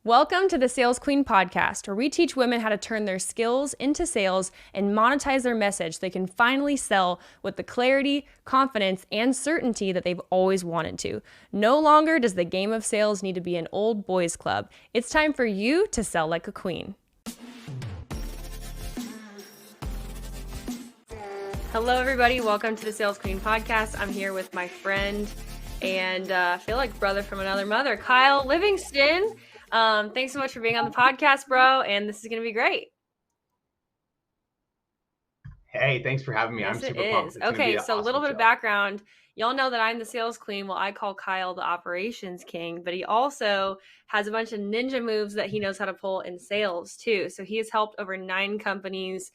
Welcome to the Sales Queen podcast, where we teach women how to turn their skills into sales and monetize their message so they can finally sell with the clarity, confidence, and certainty that they've always wanted to. No longer does the game of sales need to be an old boys club. It's time for you to sell like a queen. Hello, everybody. Welcome to the Sales Queen podcast. I'm here with my friend and I feel like brother from another mother, Kyle Livingston. Thanks so much for being on the podcast, bro. And this is going to be great. Hey, thanks for having me. Yes, I'm super pumped. Okay, so a little bit show. of background. Y'all know that I'm the sales queen. Well, I call Kyle the operations king, but he also has a bunch of ninja moves that he knows how to pull in sales too. So he has helped over 9 companies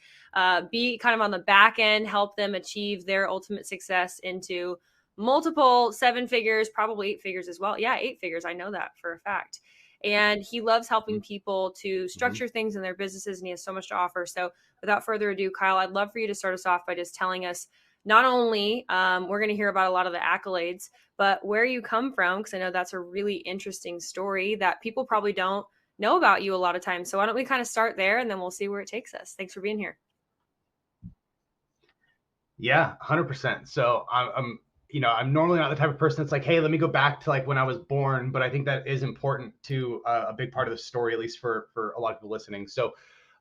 be kind of on the back end, help them achieve their ultimate success into multiple 7 figures, probably 8 figures as well. Yeah, 8 figures. I know that for a fact. And he loves helping people to structure things in their businesses, and he has so much to offer. So without further ado, Kyle, I'd love for you to start us off by just telling us not only we're going to hear about a lot of the accolades, but where you come from, because I know that's a really interesting story that people probably don't know about you a lot of times. So why don't we kind of start there, and then we'll see where it takes us. Thanks for being here. Yeah, 100%. So I'm normally not the type of person that's like, hey, let me go back to like when I was born, but I think that is important to a big part of the story, at least for a lot of people listening. So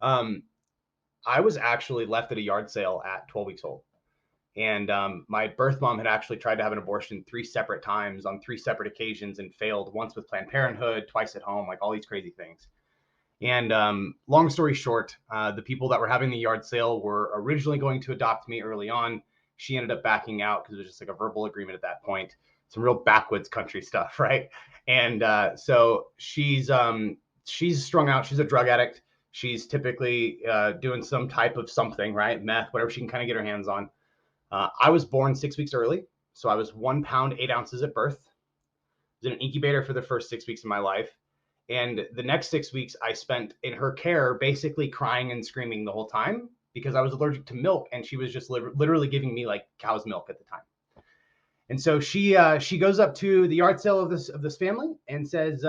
I was actually left at a yard sale at 12 weeks old. And my birth mom had actually tried to have an abortion 3 separate times on 3 separate occasions and failed, once with Planned Parenthood, twice at home, like all these crazy things. And long story short, the people that were having the yard sale were originally going to adopt me early on. She ended up backing out because it was just like a verbal agreement at that point. Some real backwoods country stuff, right? And so she's strung out. She's a drug addict. She's typically doing some type of something, right? Meth, whatever she can kind of get her hands on. I was born 6 weeks early. So I was 1 pound, 8 ounces at birth. I was in an incubator for the first 6 weeks of my life. And the next 6 weeks I spent in her care, basically crying and screaming the whole time because I was allergic to milk, and she was just literally giving me like cow's milk at the time. And so she goes up to the yard sale of this family and says,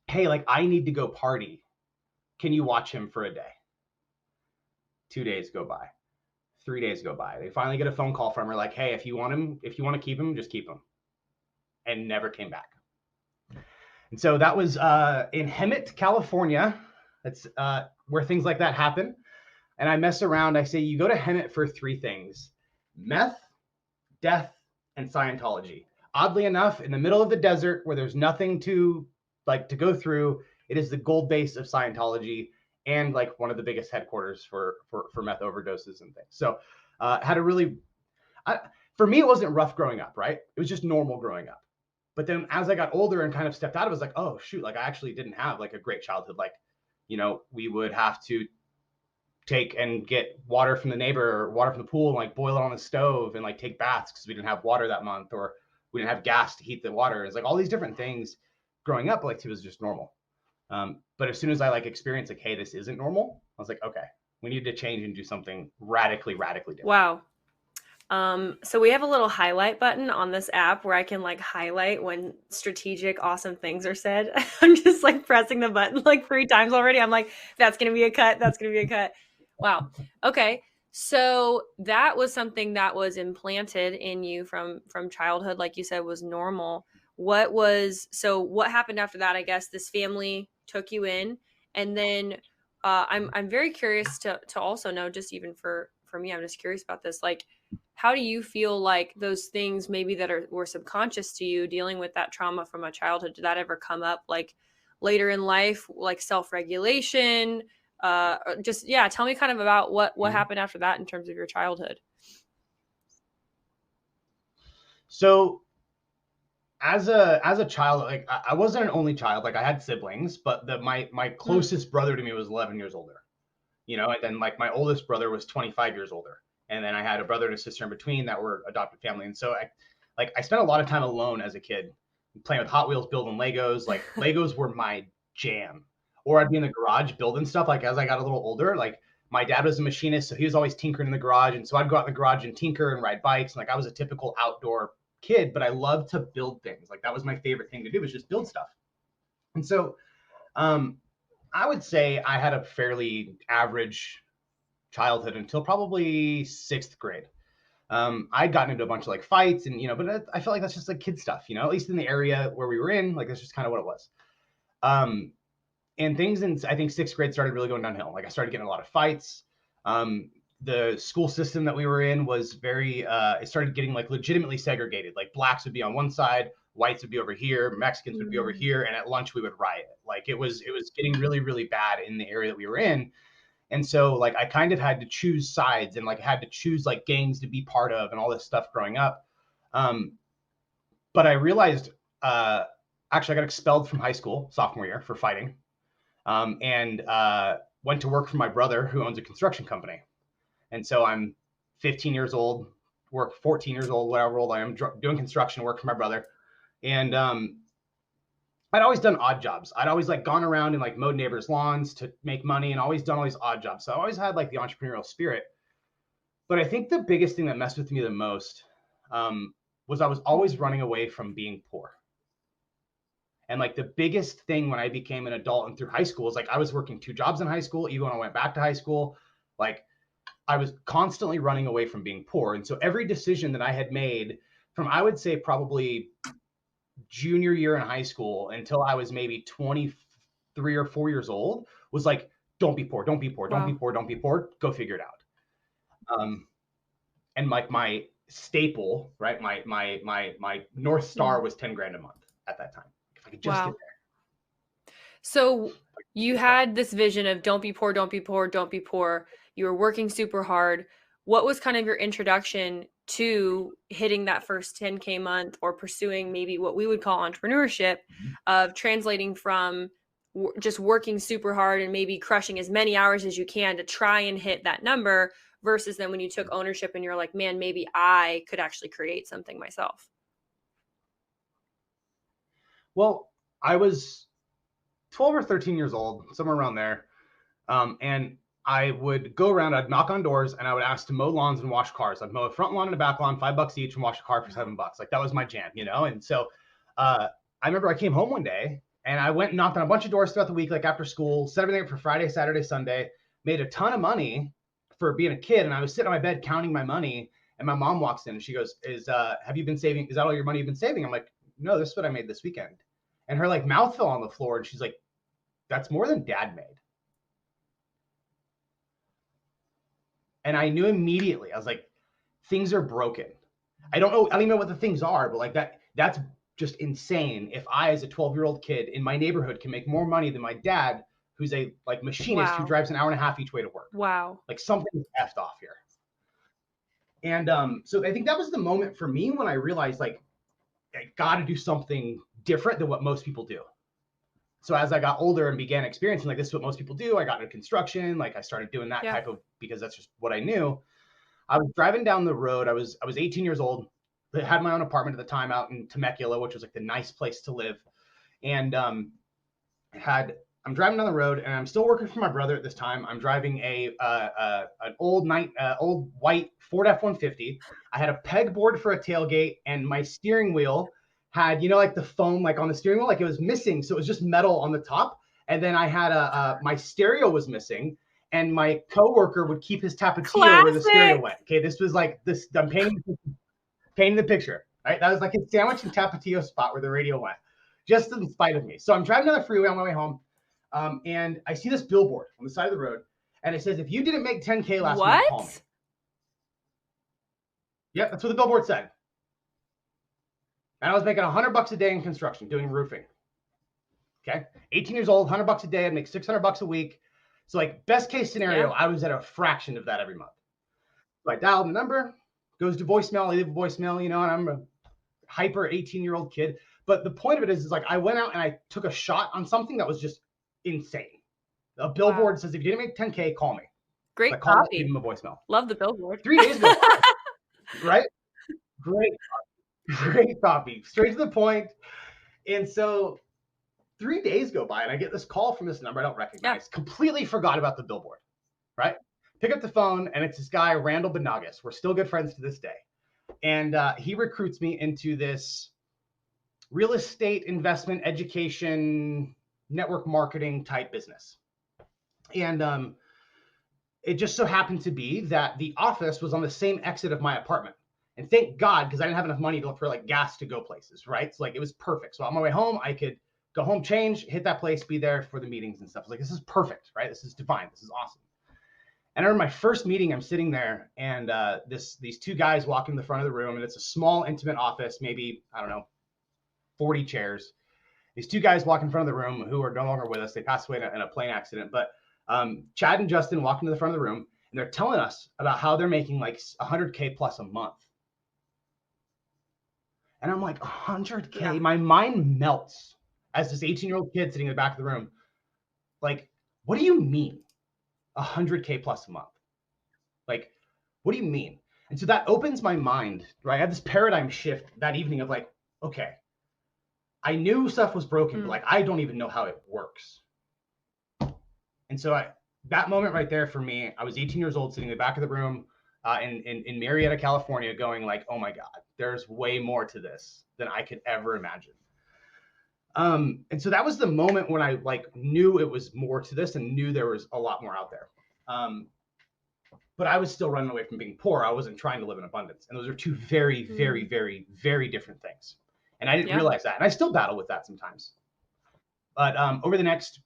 hey, like, I need to go party. Can you watch him for a day? 2 days go by. 3 days go by. They finally get a phone call from her like, hey, if you want to keep him, just keep him. And never came back. And so that was in Hemet, California. That's where things like that happen. And I mess around. I say, you go to Hemet for 3 things: meth, death, and Scientology. Oddly enough, in the middle of the desert where there's nothing to go through, it is the gold base of Scientology and like one of the biggest headquarters for meth overdoses and things. So had a really, for me, it wasn't rough growing up, right? It was just normal growing up. But then as I got older and kind of stepped out, I was like, oh, shoot, like I actually didn't have like a great childhood. Like, we would have to take and get water from the neighbor or water from the pool and like boil it on the stove and like take baths because we didn't have water that month, or we didn't have gas to heat the water. It's like all these different things growing up, like it was just normal. But as soon as I like experienced like, hey, this isn't normal, I was like, okay, we need to change and do something radically different. Wow. So we have a little highlight button on this app where I can like highlight when strategic, awesome things are said. I'm just like pressing the button like 3 times already. I'm like, that's going to be a cut. That's going to be a cut. Wow. Okay. So that was something that was implanted in you from childhood, like you said, was normal. What happened after that? I guess this family took you in, and then I'm very curious to also know, just even for me, I'm just curious about this. Like, how do you feel like those things maybe that were subconscious to you, dealing with that trauma from a childhood, did that ever come up like later in life, like self-regulation? Tell me kind of about what happened after that in terms of your childhood. So as a child, like I wasn't an only child. Like I had siblings, but my closest brother to me was 11 years older, and then like my oldest brother was 25 years older. And then I had a brother and a sister in between that were adopted family. And so I spent a lot of time alone as a kid, playing with Hot Wheels, building Legos. Like Legos were my jam. Or I'd be in the garage building stuff. Like as I got a little older, like my dad was a machinist, so he was always tinkering in the garage. And so I'd go out in the garage and tinker and ride bikes. And like I was a typical outdoor kid, but I loved to build things. Like that was my favorite thing to do, was just build stuff. And so Um, I would say I had a fairly average childhood until probably sixth grade. I'd gotten into a bunch of like fights and, but I felt like that's just like kid stuff, at least in the area where we were in, like that's just kind of what it was. Um, and things in, I think sixth grade started really going downhill. Like I started getting a lot of fights. Um, the school system that we were in was very, it started getting like legitimately segregated. Like blacks would be on one side, whites would be over here, Mexicans would be over Mm. here, and at lunch we would riot. Like it was getting really, really bad in the area that we were in. And so like I kind of had to choose sides and like had to choose like gangs to be part of and all this stuff growing up. Um, but I realized actually I got expelled from high school sophomore year for fighting, and went to work for my brother who owns a construction company. And so I'm 15 years old, work 14 years old, whatever old I am, doing construction work for my brother. And I'd always done odd jobs. I'd always like gone around and like mowed neighbors' lawns to make money and always done all these odd jobs. So I always had like the entrepreneurial spirit. But I think the biggest thing that messed with me the most was I was always running away from being poor. And like the biggest thing when I became an adult and through high school is like I was working two jobs in high school, even when I went back to high school. Like I was constantly running away from being poor. And so every decision that I had made from, I would say, probably junior year in high school until I was maybe 23 or 4 years old was like, don't be poor, don't be poor, don't be Wow. poor, don't be poor, go figure it out. And like my staple, right? My North Star Mm. was 10 grand a month at that time. If I could just get Wow. there. So you Just that. had this vision of don't be poor, don't be poor, don't be poor. You were working super hard. What was kind of your introduction to hitting that first 10K month or pursuing maybe what we would call entrepreneurship of translating from just working super hard and maybe crushing as many hours as you can to try and hit that number versus then when you took ownership and you're like, man, maybe I could actually create something myself? Well, I was 12 or 13 years old, somewhere around there. And I would go around, I'd knock on doors and I would ask to mow lawns and wash cars. I'd mow a front lawn and a back lawn, $5 each, and wash a car for $7. Like that was my jam. And so I remember I came home one day and I went and knocked on a bunch of doors throughout the week, like after school, set everything up for Friday, Saturday, Sunday, made a ton of money for being a kid. And I was sitting on my bed counting my money. And my mom walks in and she goes, have you been saving? Is that all your money you've been saving? I'm like, no, this is what I made this weekend. And her like mouth fell on the floor and she's like, that's more than dad made. And I knew immediately. I was like, things are broken. I don't even know what the things are, but like that's just insane. If I, as a 12-year-old kid in my neighborhood, can make more money than my dad, who's a like machinist who Wow. drives an hour and a half each way to work. Wow. Like something's effed off here. And so I think that was the moment for me when I realized like I got to do something different than what most people do. So as I got older and began experiencing like this is what most people do, I got into construction. Like I started doing that Yeah. type of because that's just what I knew. I was driving down the road. I was 18 years old. I had my own apartment at the time out in Temecula, which was like the nice place to live. And had I'm driving down the road, and I'm still working for my brother at this time. I'm driving an old white Ford F-150. I had a pegboard for a tailgate, and my steering wheel had like the foam like on the steering wheel, like it was missing, so it was just metal on the top. And then I had my stereo was missing, and my coworker would keep his Tapatio where the stereo Classic. went. Okay, this was like this. I'm painting the picture. Right, that was like his sandwich and Tapatio spot where the radio went, just in spite of me. So I'm driving down the freeway on my way home, and I see this billboard on the side of the road, and it says, "If you didn't make 10K last month, call me." What? Yep, that's what the billboard said. And I was making $100 a day in construction, doing roofing. Okay, 18 years old, $100 a day. I'd make $600 a week. So like best case scenario, Yeah. I was at a fraction of that every month. So I dialed the number, goes to voicemail. I leave a voicemail, and I'm a hyper 18-year-old kid. But the point of it is like I went out and I took a shot on something that was just insane. A billboard Wow. says, if you didn't make 10K, call me. So I Great called, leave copy. him a voicemail. Love the billboard. 3 days go by, right? Great, great copy, straight to the point. And so 3 days go by, and I get this call from this number I don't Yeah. recognize. Completely forgot about the billboard, right? Pick up the phone, and it's this guy, Randall Benagas. We're still good friends to this day. And he recruits me into this real estate investment education network marketing type business. And it just so happened to be that the office was on the same exit of my apartment. And thank God, because I didn't have enough money for like gas to go places, right? So like it was perfect. So on my way home, I could go home, change, hit that place, be there for the meetings and stuff. I was like, this is perfect, right? This is divine. This is awesome. And I remember my first meeting, I'm sitting there, and these two guys walk in the front of the room, and it's a small, intimate office, maybe, I don't know, 40 chairs. These two guys walk in front of the room who are no longer with us. They passed away in a plane accident. But Chad and Justin walk into the front of the room, and they're telling us about how they're making like 100K plus a month. And I'm like, 100K? Yeah. My mind melts as this 18-year-old kid sitting in the back of the room. Like, what do you mean 100K plus a month? Like, what do you mean? And so that opens my mind, right? I had this paradigm shift that evening of like, okay, I knew stuff was broken, but like, I don't even know how it works. And so that moment right there for me, I was 18 years old, sitting in the back of the room in Marietta, California, going like, oh my God, there's way more to this than I could ever imagine. And so that was the moment when I like knew it was more to this and knew there was a lot more out there. But I was still running away from being poor. I wasn't trying to live in abundance. And those are two very, very, very, very different things. And I didn't realize that. And I still battle with that sometimes. But over the next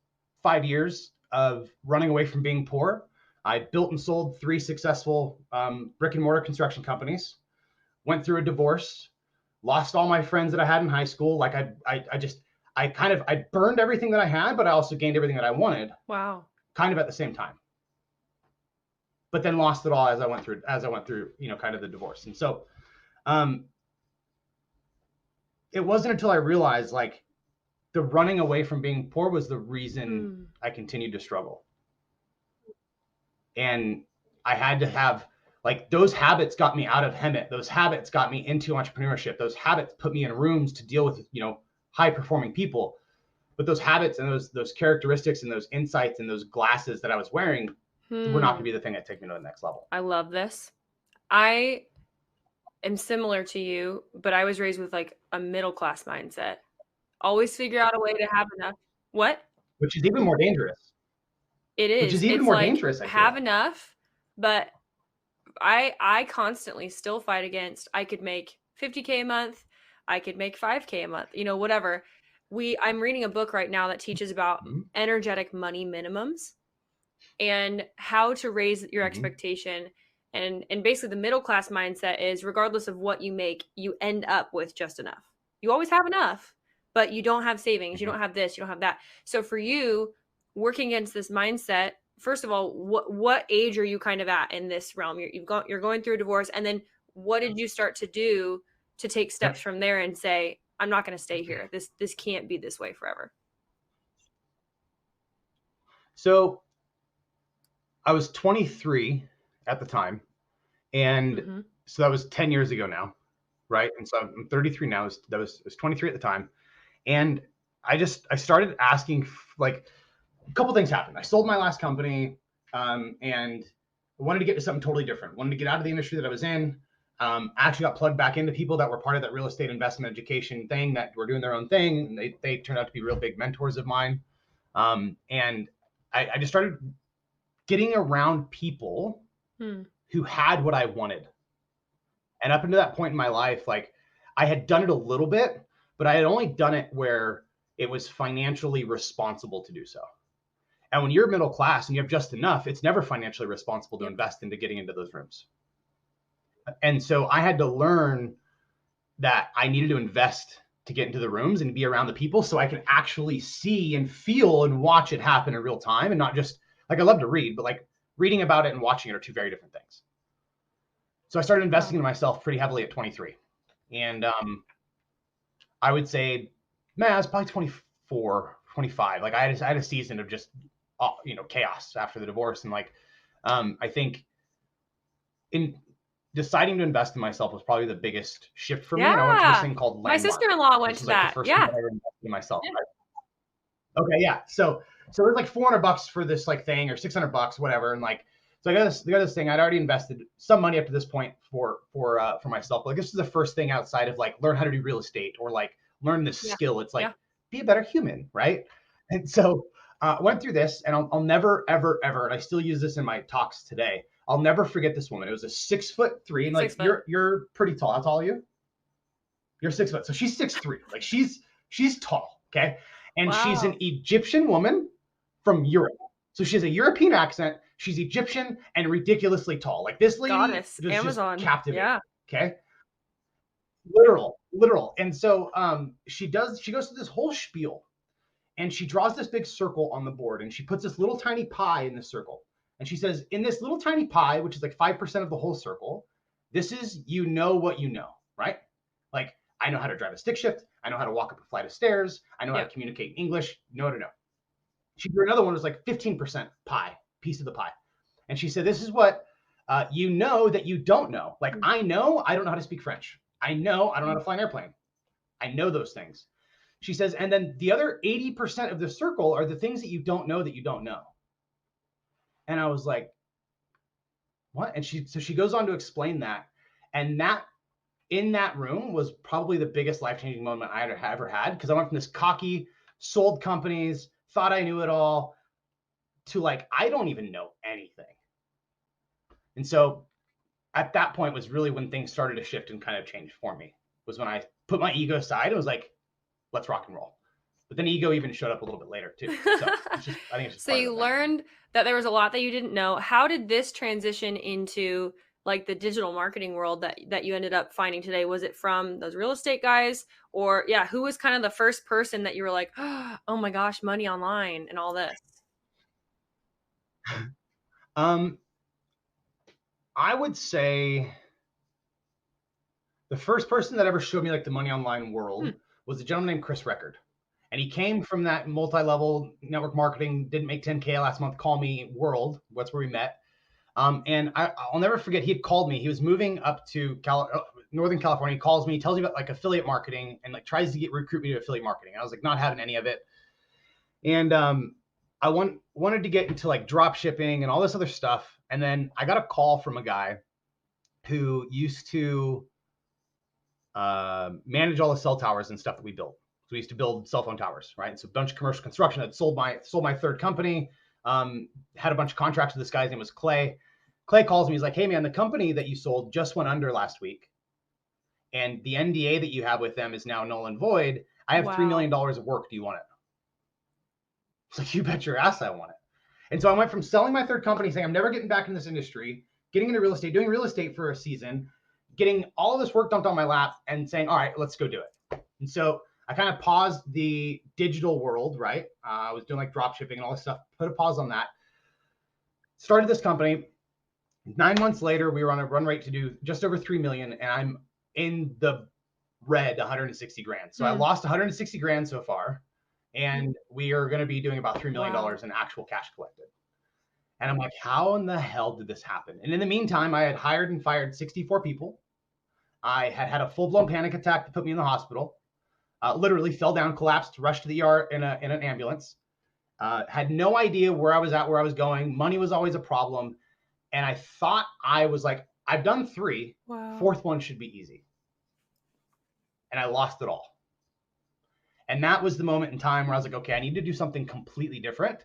5 years of running away from being poor, I built and sold 3 successful brick and mortar construction companies, went through a divorce, lost all my friends that I had in high school. Like I burned everything that I had, but I also gained everything that I wanted. Wow. Kind of at the same time. But then lost it all as I went through, kind of the divorce. And so it wasn't until I realized like the running away from being poor was the reason I continued to struggle. And I had to have like those habits got me out of Hemet. Those habits got me into entrepreneurship. Those habits put me in rooms to deal with, high performing people. But those habits and those characteristics and those insights and those glasses that I was wearing were not going to be the thing that take me to the next level. I love this. I am similar to you, but I was raised with like a middle class mindset. Always figure out a way to have enough. What? Which is even more dangerous. It is. Which is even more dangerous. Have enough, but I constantly still fight against. I could make 50K a month. I could make 5K a month. Whatever. I'm reading a book right now that teaches about energetic money minimums and how to raise your expectation. And basically the middle class mindset is regardless of what you make, you end up with just enough. You always have enough, but you don't have savings. You don't have this, you don't have that. So for you, working against this mindset, first of all, what age are you kind of at in this realm? You're going through a divorce, and then what did you start to do to take steps from there and say, I'm not going to stay here. This can't be this way forever. So I was 23 at the time. And so that was 10 years ago now. Right. And so I'm 33 now. I was 23 at the time. And I started asking, like, a couple things happened. I sold my last company and I wanted to get to something totally different. Wanted to get out of the industry that I was in. Actually got plugged back into people that were part of that real estate investment education thing that were doing their own thing. And they turned out to be real big mentors of mine. And I just started getting around people who had what I wanted. And up until that point in my life, like I had done it a little bit, but I had only done it where it was financially responsible to do so. And when you're middle class and you have just enough, it's never financially responsible to invest into getting into those rooms. And so I had to learn that I needed to invest to get into the rooms and be around the people so I can actually see and feel and watch it happen in real time, and not just like I love to read, but like reading about it and watching it are two very different things. So I started investing in myself pretty heavily at 23. And I would say, man, I was probably 24, 25. Like I had a season of just, chaos after the divorce. And like, I think in deciding to invest in myself was probably the biggest shift for me. And I went to this thing called Landmark. My sister-in-law went to that. The first time I ever invested in myself. Right? Okay. Yeah. So it was like $400 for this like thing, or $600, whatever. And like, so I got this thing. I'd already invested some money up to this point for myself. Like this is the first thing outside of like learn how to do real estate or like learn this skill. It's like be a better human, right? And so went through this, and I'll never, ever, ever, and I still use this in my talks today. I'll never forget this woman. It was a 6'3", and like 6 foot. you're pretty tall. How tall are you? You're 6 foot. So she's 6'3". Like she's tall, okay? And she's an Wow. Egyptian woman from Europe. So she has a European accent. She's Egyptian and ridiculously tall. Like this lady Goddess. was just Amazon. captivating. Yeah. Okay. Literal. And so she goes through this whole spiel, and she draws this big circle on the board, and she puts this little tiny pie in the circle. And she says, in this little tiny pie, which is like 5% of the whole circle, this is what you know, right? Like, I know how to drive a stick shift. I know how to walk up a flight of stairs. I know how to Yep. communicate in English. No. She drew another one that was like 15% pie, piece of the pie. And she said, this is what you know that you don't know. Like, I know I don't know how to speak French. I know I don't know how to fly an airplane. I know those things. She says, and then the other 80% of the circle are the things that you don't know that you don't know. And I was like, what? And she goes on to explain that. And that in that room was probably the biggest life-changing moment I ever had, because I went from this cocky, sold companies, thought I knew it all, to like, I don't even know anything. And so at that point was really when things started to shift and kind of change for me, was when I put my ego aside and was like, let's rock and roll. But then ego even showed up a little bit later too. So I think it's just So part of you the thing. learned that there was a lot that you didn't know. How did this transition into like the digital marketing world that you ended up finding today? Was it from those real estate guys, or who was kind of the first person that you were like, oh my gosh, money online and all this? Um, I would say the first person that ever showed me like the money online world was a gentleman named Chris Record. And he came from that multi-level network marketing, didn't make 10K last month, call me world. That's where we met. And I'll never forget, he had called me. He was moving up to Northern California. He calls me, tells me about like affiliate marketing, and like tries to recruit me to affiliate marketing. And I was like, not having any of it. And I wanted to get into like drop shipping and all this other stuff. And then I got a call from a guy who used to manage all the cell towers and stuff that we built. So we used to build cell phone towers, right? And so a bunch of commercial construction. I'd sold my third company, had a bunch of contracts with this guy's name was Clay. Clay calls me. He's like, hey, man, the company that you sold just went under last week. And the NDA that you have with them is now null and void. I have $3 million of work. Do you want it? It's like, you bet your ass I want it. And so I went from selling my third company, saying I'm never getting back in this industry, getting into real estate, doing real estate for a season, getting all of this work dumped on my lap, and saying, all right, let's go do it. And so I kind of paused the digital world, right? I was doing like drop shipping and all this stuff, put a pause on that. Started this company. 9 months later, we were on a run rate to do just over 3 million, and I'm in the red 160 grand. So I lost 160 grand so far, and we are going to be doing about $3 million in actual cash collected. And I'm like, how in the hell did this happen? And in the meantime, I had hired and fired 64 people. I had had a full-blown panic attack that put me in the hospital. Literally fell down, collapsed, rushed to the ER in an ambulance. Had no idea where I was at, where I was going. Money was always a problem. And I thought I was like, I've done 3. Wow. Fourth one should be easy. And I lost it all. And that was the moment in time where I was like, okay, I need to do something completely different.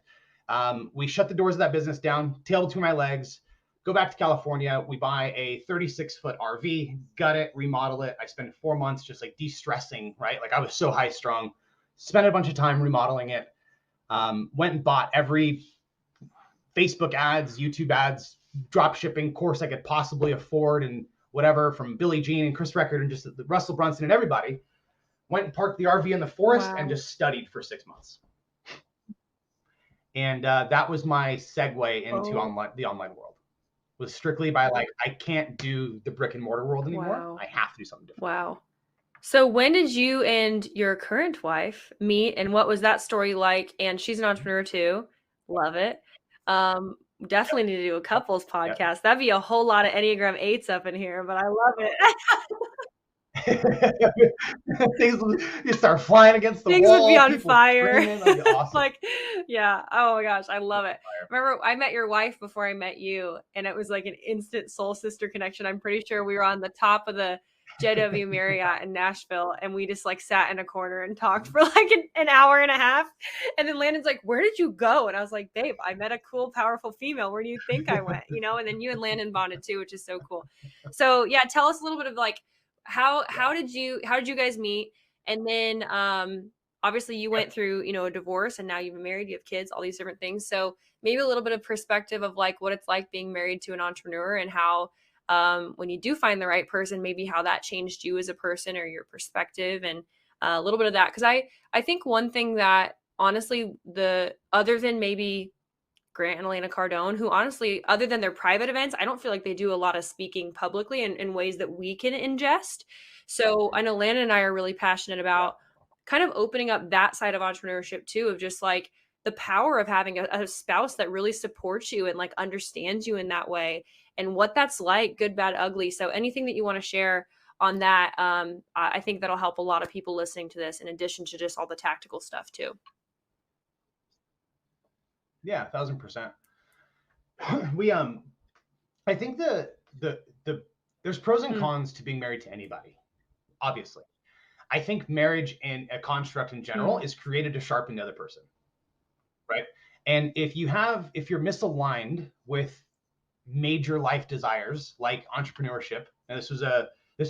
We shut the doors of that business down, tail between my legs, go back to California. We buy a 36-foot RV, gut it, remodel it. I spent 4 months just like de-stressing, right? Like I was so high strung, spent a bunch of time remodeling it. Went and bought every Facebook ads, YouTube ads, drop shipping course I could possibly afford, and whatever, from Billie Jean and Chris Record and just the Russell Brunson and everybody. Went and parked the RV in the forest and just studied for 6 months. And that was my segue into the online world. Was strictly by like, I can't do the brick and mortar world anymore. I have to do something different. Wow. So when did you and your current wife meet, and what was that story like? And she's an entrepreneur too. Love it. Definitely need to do a couples podcast. That'd be a whole lot of Enneagram 8s up in here, but I love it. You start flying against the Things wall. Would be on fire. That'd be awesome. Like, yeah. Oh my gosh, I love it. Remember, I met your wife before I met you, and it was like an instant soul sister connection. I'm pretty sure we were on the top of the JW Marriott in Nashville, and we just like sat in a corner and talked for like an hour and a half. And then Landon's like, "Where did you go?" And I was like, "Babe, I met a cool, powerful female. Where do you think I went?" You know. And then you and Landon bonded too, which is so cool. So yeah, tell us a little bit of like how did you guys meet? And then obviously you went through, you know, a divorce, and now you've been married, you have kids, all these different things. So maybe a little bit of perspective of like what it's like being married to an entrepreneur, and how when you do find the right person, maybe how that changed you as a person or your perspective, and a little bit of that. Because I think one thing that honestly, the other than maybe Grant and Elena Cardone, who honestly, other than their private events, I don't feel like they do a lot of speaking publicly in ways that we can ingest. So I know Landon and I are really passionate about kind of opening up that side of entrepreneurship too, of just like the power of having a spouse that really supports you and like understands you in that way, and what that's like, good, bad, ugly. So anything that you want to share on that, I think that'll help a lot of people listening to this, in addition to just all the tactical stuff too. Yeah, 1000%. We I think the there's pros and Mm, cons to being married to anybody, obviously. I think marriage and a construct in general mm, is created to sharpen the other person, right? And if you're misaligned with major life desires like entrepreneurship, and this was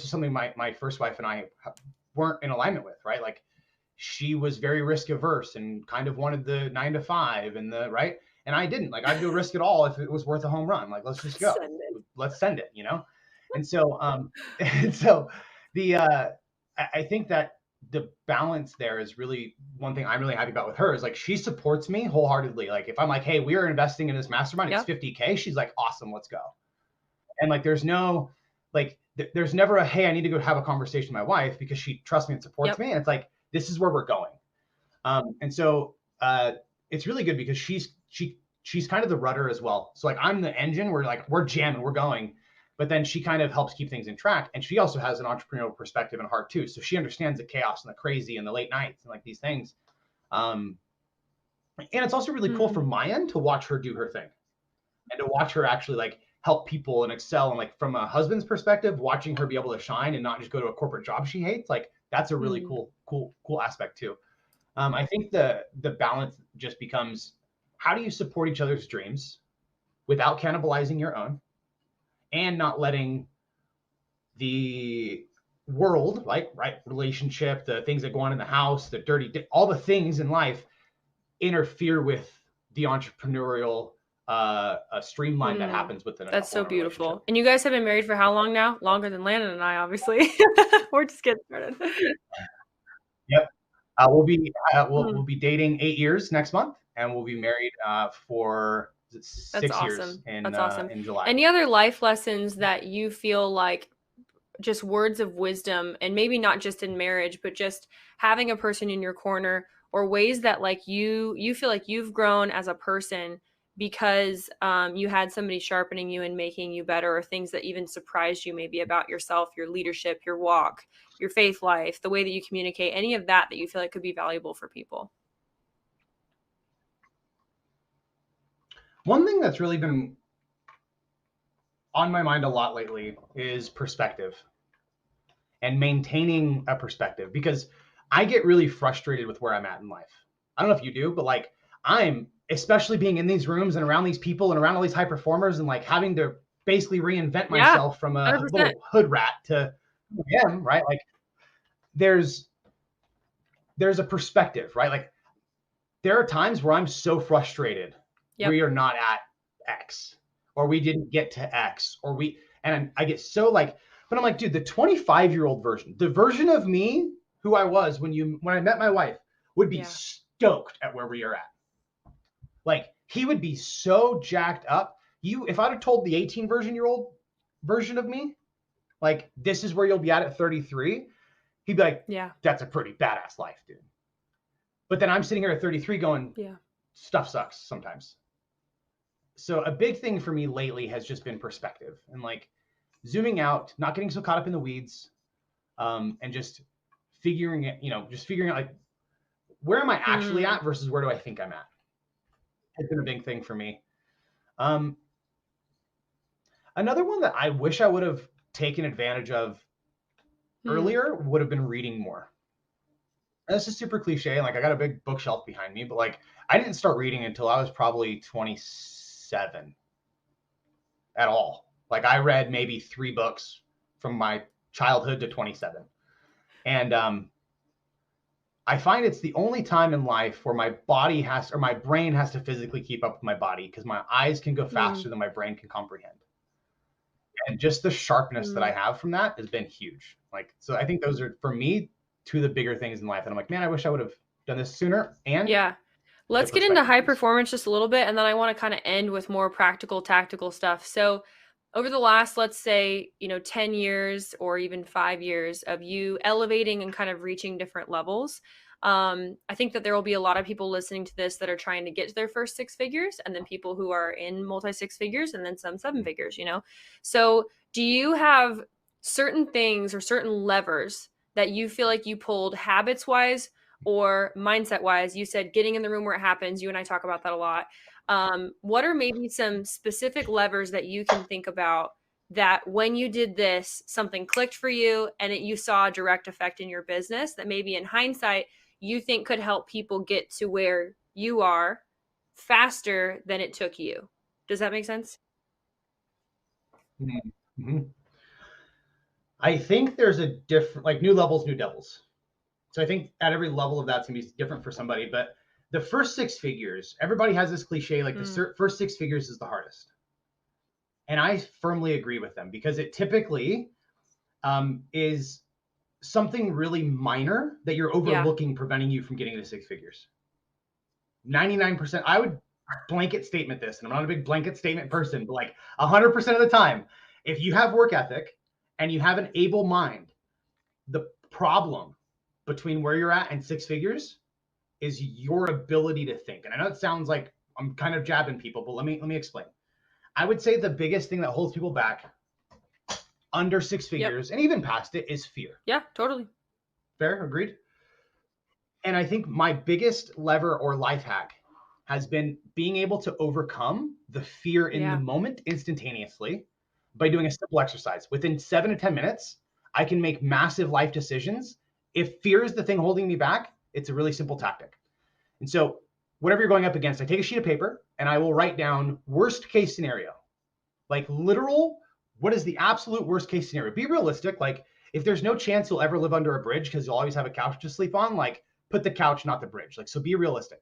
something my first wife and I weren't in alignment with, right? Like she was very risk averse and kind of wanted the 9 to 5 and the right, and I didn't. Like I'd go risk it all if it was worth a home run. Like let's just go, send it. let's send it, you know. And so and so the I think that the balance there is really one thing I'm really happy about with her, is like she supports me wholeheartedly. Like if I'm like, hey, we are investing in this mastermind, it's Yep. 50K, she's like, awesome, let's go. And like there's no like there's never a hey, I need to go have a conversation with my wife, because she trusts me and supports Yep. me, and it's like this is where we're going. And so it's really good because she's kind of the rudder as well. So like I'm the engine, we're like we're jamming, we're going, but then she kind of helps keep things in track, and she also has an entrepreneurial perspective and heart too, so she understands the chaos and the crazy and the late nights and like these things. um, and it's also really cool Mm, from my end to watch her do her thing, and to watch her actually like help people and excel, and like from a husband's perspective, watching her be able to shine and not just go to a corporate job she hates, like that's a really mm, cool aspect too. I think the balance just becomes, how do you support each other's dreams without cannibalizing your own, and not letting the world, like right relationship, the things that go on in the house, the dirty, all the things in life interfere with the entrepreneurial streamline that mm. happens within a That's couple so in a relationship. beautiful. And you guys have been married for how long now? Longer than Landon and I, obviously. We're just getting started. Yep. We'll Mm, be dating 8 years next month, and we'll be married for that's 6 years awesome. That's awesome. in July. Any other life lessons that you feel like, just words of wisdom, and maybe not just in marriage, but just having a person in your corner, or ways that like you feel like you've grown as a person because you had somebody sharpening you and making you better, or things that even surprised you maybe about yourself, your leadership, your walk, your faith life, the way that you communicate, any of that that you feel like could be valuable for people. One thing that's really been on my mind a lot lately is perspective, and maintaining a perspective, because I get really frustrated with where I'm at in life. I don't know if you do, but like I'm, especially being in these rooms and around these people and around all these high performers, and like having to basically reinvent Yeah, myself from a 100%. little hood rat to who I am, right? Like there's there's a perspective, right? Like there are times where I'm so frustrated Yep. we are not at X, or we didn't get to X, or I get so like, but I'm like, dude, the 25-year-old version, the version of me who I was when I met my wife, would be Yeah. stoked at where we are at. Like he would be so jacked up. If I'd have told the 18-version-year-old version of me, like this is where you'll be at 33, he'd be like, Yeah. that's a pretty badass life, dude. But then I'm sitting here at 33 going, Yeah. stuff sucks sometimes. So a big thing for me lately has just been perspective, and like zooming out, not getting so caught up in the weeds, and just figuring out like where am I actually Mm, at versus where do I think I'm at, has been a big thing for me. Um, Another one that I wish I would have taken advantage of earlier would have been reading more. And this is super cliche. Like I got a big bookshelf behind me, but like I didn't start reading until I was probably 27 at all. Like I read maybe 3 books from my childhood to 27. And I find it's the only time in life where my body has, or my brain has to physically keep up with my body because my eyes can go faster than my brain can comprehend. And just the sharpness that I have from that has been huge. Like, so I think those are, for me, two of the bigger things in life. And I'm like, man, I wish I would have done this sooner. And Yeah. the Let's get into perspective high piece. performance just a little bit, and then I want to kind of end with more practical, tactical stuff. So, over the last, let's say, 10 years or even 5 years of you elevating and kind of reaching different levels, I think that there will be a lot of people listening to this that are trying to get to their first 6 figures, and then people who are in multi 6 figures, and then some 7 figures. So, do you have certain things or certain levers that you feel like you pulled habits wise or mindset wise? You said getting in the room where it happens. You and I talk about that a lot. What are maybe some specific levers that you can think about that when you did this, something clicked for you and you saw a direct effect in your business that maybe in hindsight you think could help people get to where you are faster than it took you? Does that make sense? Mm-hmm. I think there's a different, like new levels, new devils. So I think at every level of that's gonna be different for somebody. But the first 6 figures, everybody has this cliche, like the first 6 figures is the hardest. And I firmly agree with them because it typically is something really minor that you're Yeah. overlooking, preventing you from getting to 6 figures. 99%, I would blanket statement this, and I'm not a big blanket statement person, but like 100% of the time, if you have work ethic and you have an able mind, the problem between where you're at and 6 figures is your ability to think. And I know it sounds like I'm kind of jabbing people, but let me explain. I would say the biggest thing that holds people back under 6 figures and even past it is fear. Yeah, totally. Fair? Agreed? And I think my biggest lever or life hack has been being able to overcome the fear in the moment instantaneously by doing a simple exercise. Within 7 to 10 minutes, I can make massive life decisions. If fear is the thing holding me back, it's a really simple tactic. And so, whatever you're going up against, I take a sheet of paper and I will write down worst case scenario, like literal, what is the absolute worst case scenario? Be realistic. Like, if there's no chance you'll ever live under a bridge because you'll always have a couch to sleep on, like, put the couch, not the bridge. Like, so be realistic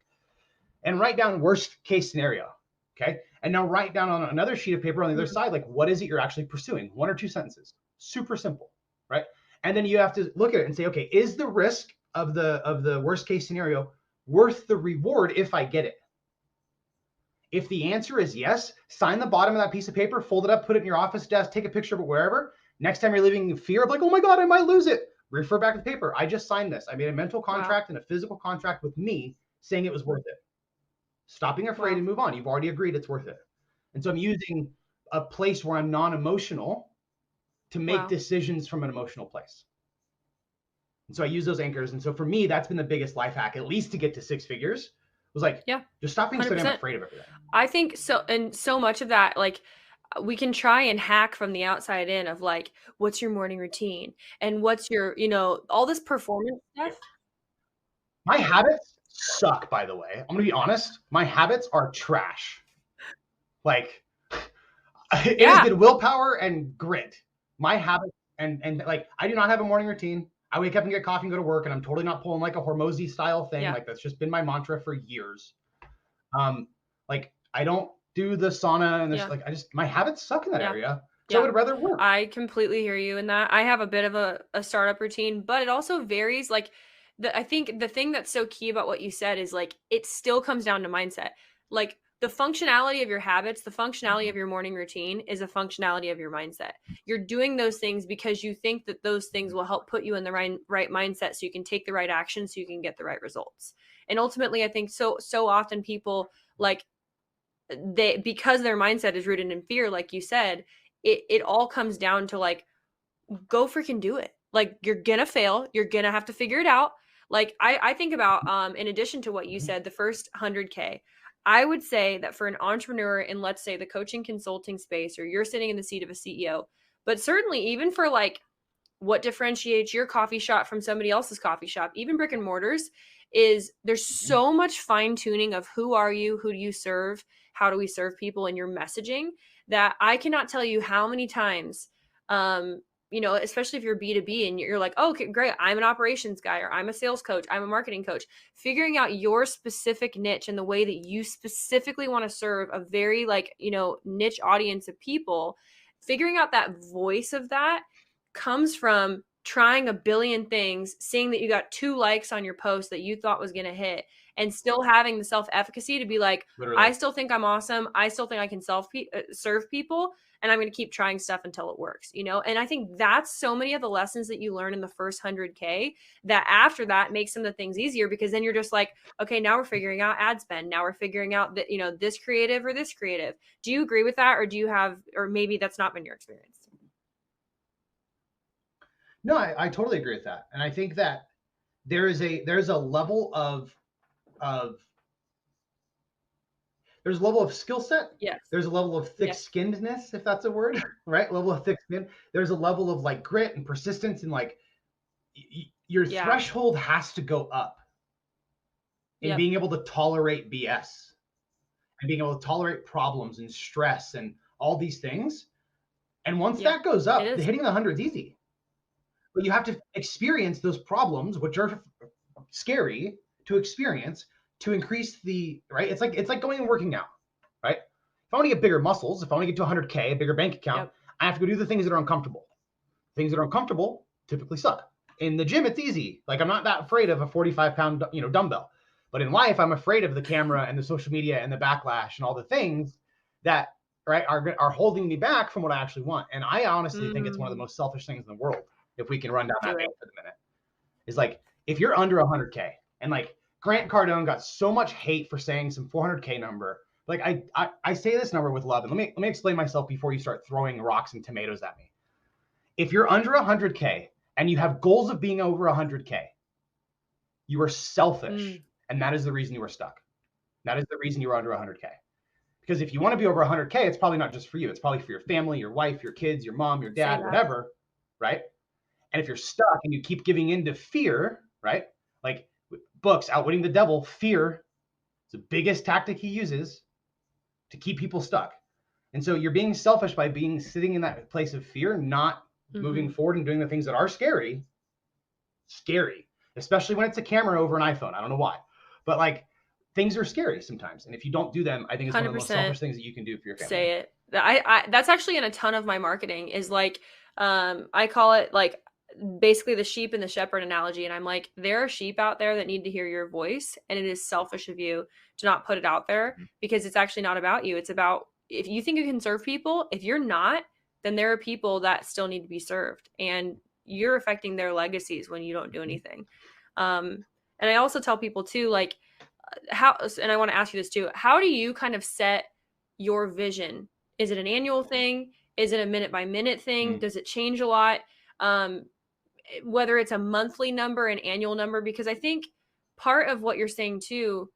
and write down worst case scenario. Okay. And now write down on another sheet of paper on the other side, like, what is it you're actually pursuing? 1 or 2 sentences. Super simple. Right. And then you have to look at it and say, okay, is the risk of the worst case scenario worth the reward if I get it? If the answer is yes, sign the bottom of that piece of paper, fold it up, put it in your office desk, take a picture of it wherever. Next time you're living in fear of like, oh my God, I might lose it, refer back to the paper. I just signed this. I made a mental contract and a physical contract with me saying it was worth it. Stop being afraid and move on. You've already agreed it's worth it. And so I'm using a place where I'm non-emotional to make decisions from an emotional place. And so I use those anchors. And so for me, that's been the biggest life hack, at least to get to 6 figures. Was like, just stop being so damn afraid of everything. I think so. And so much of that, like, we can try and hack from the outside in of like, what's your morning routine and what's your, all this performance stuff. My habits suck, by the way. I'm going to be honest. My habits are trash. Like, it has been willpower and grit. My habits, and like, I do not have a morning routine. I wake up and get coffee and go to work, and I'm totally not pulling like a Hormozy style thing. Like, that's just been my mantra for years. Like, I don't do the sauna and this, like, my habits suck in that area. So I would rather work. I completely hear you in that. I have a bit of a startup routine, but it also varies. Like, I think the thing that's so key about what you said is like, it still comes down to mindset. Like, the functionality of your habits, the functionality of your morning routine is a functionality of your mindset. You're doing those things because you think that those things will help put you in the right mindset so you can take the right action, so you can get the right results. And ultimately, I think so often people, like, because their mindset is rooted in fear, like you said, it all comes down to like, go freaking do it. Like, you're gonna fail. You're gonna have to figure it out. Like, I think about, in addition to what you said, the first 100K, I would say that for an entrepreneur in, let's say, the coaching consulting space, or you're sitting in the seat of a CEO, but certainly even for like what differentiates your coffee shop from somebody else's coffee shop, even brick and mortars, is there's so much fine tuning of who are you, who do you serve, how do we serve people in your messaging, that I cannot tell you how many times, especially if you're B2B and you're like, oh, okay, great, I'm an operations guy, or I'm a sales coach, I'm a marketing coach, figuring out your specific niche and the way that you specifically want to serve a very niche audience of people, figuring out that voice of that comes from trying a billion things, seeing that you got 2 likes on your post that you thought was going to hit, and still having the self-efficacy to be like, Literally. I still think I'm awesome. I still think I can serve people, and I'm going to keep trying stuff until it works, And I think that's so many of the lessons that you learn in the first 100K that after that makes some of the things easier, because then you're just like, okay, now we're figuring out ad spend. Now we're figuring out that, this creative or this creative. Do you agree with that? Or do you have, or maybe that's not been your experience? No, I totally agree with that. And I think that there's a level of there's a level of skill set. Yes. There's a level of thick-skinnedness, if that's a word, right? Level of thick skin. There's a level of like grit and persistence, and like your threshold has to go up in being able to tolerate BS and being able to tolerate problems and stress and all these things. And once that goes up, hitting the 100 is easy. But you have to experience those problems, which are scary to experience, to increase the, right? It's like going and working out, right? If I want to get bigger muscles, if I want to get to 100K, a bigger bank account, I have to go do the things that are uncomfortable. Things that are uncomfortable typically suck. In the gym, it's easy. Like, I'm not that afraid of a 45-pound, dumbbell. But in life, I'm afraid of the camera and the social media and the backlash and all the things that, right, are holding me back from what I actually want. And I honestly think it's one of the most selfish things in the world, if we can run down that for the minute, is like, if you're under 100K, and like Grant Cardone got so much hate for saying some 400K number. Like, I say this number with love, and let me explain myself before you start throwing rocks and tomatoes at me. If you're under 100K and you have goals of being over 100K, you are selfish, and that is the reason you are stuck. That is the reason you are under 100K. Because if you want to be over 100K, it's probably not just for you. It's probably for your family, your wife, your kids, your mom, your dad, whatever, right? And if you're stuck and you keep giving in to fear, right? Like books, Outwitting the Devil, fear is the biggest tactic he uses to keep people stuck. And so you're being selfish by sitting in that place of fear, not moving forward and doing the things that are scary, especially when it's a camera over an iPhone. I don't know why, but like, things are scary sometimes. And if you don't do them, I think it's one of the most selfish things that you can do for your family. Say it. That's actually in a ton of my marketing, is like, I call it like basically the sheep and the shepherd analogy. And I'm like, there are sheep out there that need to hear your voice, and it is selfish of you to not put it out there, because it's actually not about you. It's about, if you think you can serve people, if you're not, then there are people that still need to be served, and you're affecting their legacies when you don't do anything. And I also tell people too, like, and I want to ask you this too, how do you kind of set your vision? Is it an annual thing? Is it a minute by minute thing? Does it change a lot? Whether it's a monthly number, an annual number, because I think part of what you're saying too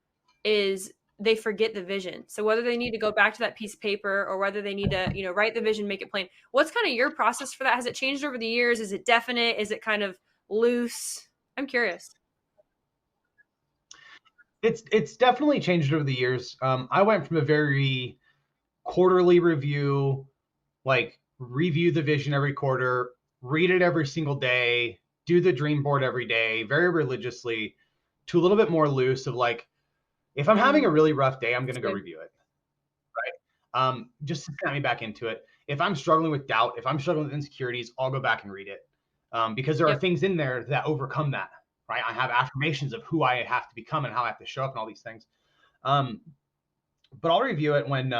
is they forget the vision. So whether they need to go back to that piece of paper, or whether they need to, write the vision, make it plain. What's kind of your process for that? Has it changed over the years? Is it definite? Is it kind of loose? I'm curious. It's definitely changed over the years. I went from a very quarterly review, like review the vision every quarter, read it every single day, do the dream board every day, very religiously, to a little bit more loose of like, if I'm having a really rough day, I'm going to go review it, right? Just to get me back into it. If I'm struggling with doubt, if I'm struggling with insecurities, I'll go back and read it, because there are things in there that overcome that, right? I have affirmations of who I have to become and how I have to show up and all these things. But I'll review it when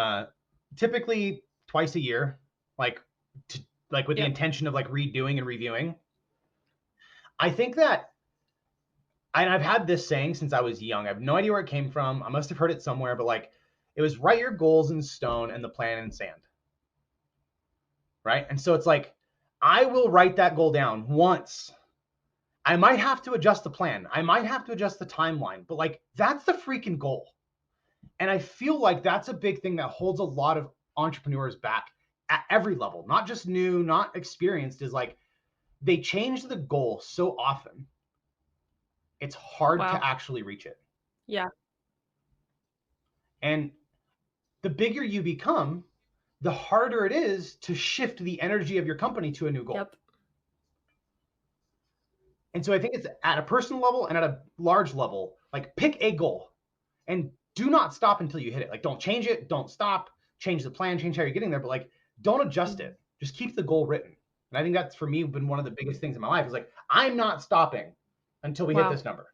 typically twice a year, like with the intention of like redoing and reviewing. I think that, and I've had this saying since I was young. I have no idea where it came from. I must have heard it somewhere, but like, it was write your goals in stone and the plan in sand. Right? And so it's like, I will write that goal down once. I might have to adjust the plan. I might have to adjust the timeline, but like, that's the freaking goal. And I feel like that's a big thing that holds a lot of entrepreneurs back at every level, not just new, not experienced, is like, they change the goal so often, it's hard to Wow. actually reach it. Yeah. And the bigger you become, the harder it is to shift the energy of your company to a new goal. Yep. And so I think it's at a personal level and at a large level, like pick a goal and do not stop until you hit it. Like don't change it, don't stop, change the plan, change how you're getting there, but like don't adjust it. Just keep the goal written. And I think that's for me been one of the biggest things in my life is like I'm not stopping until we hit Wow. this number.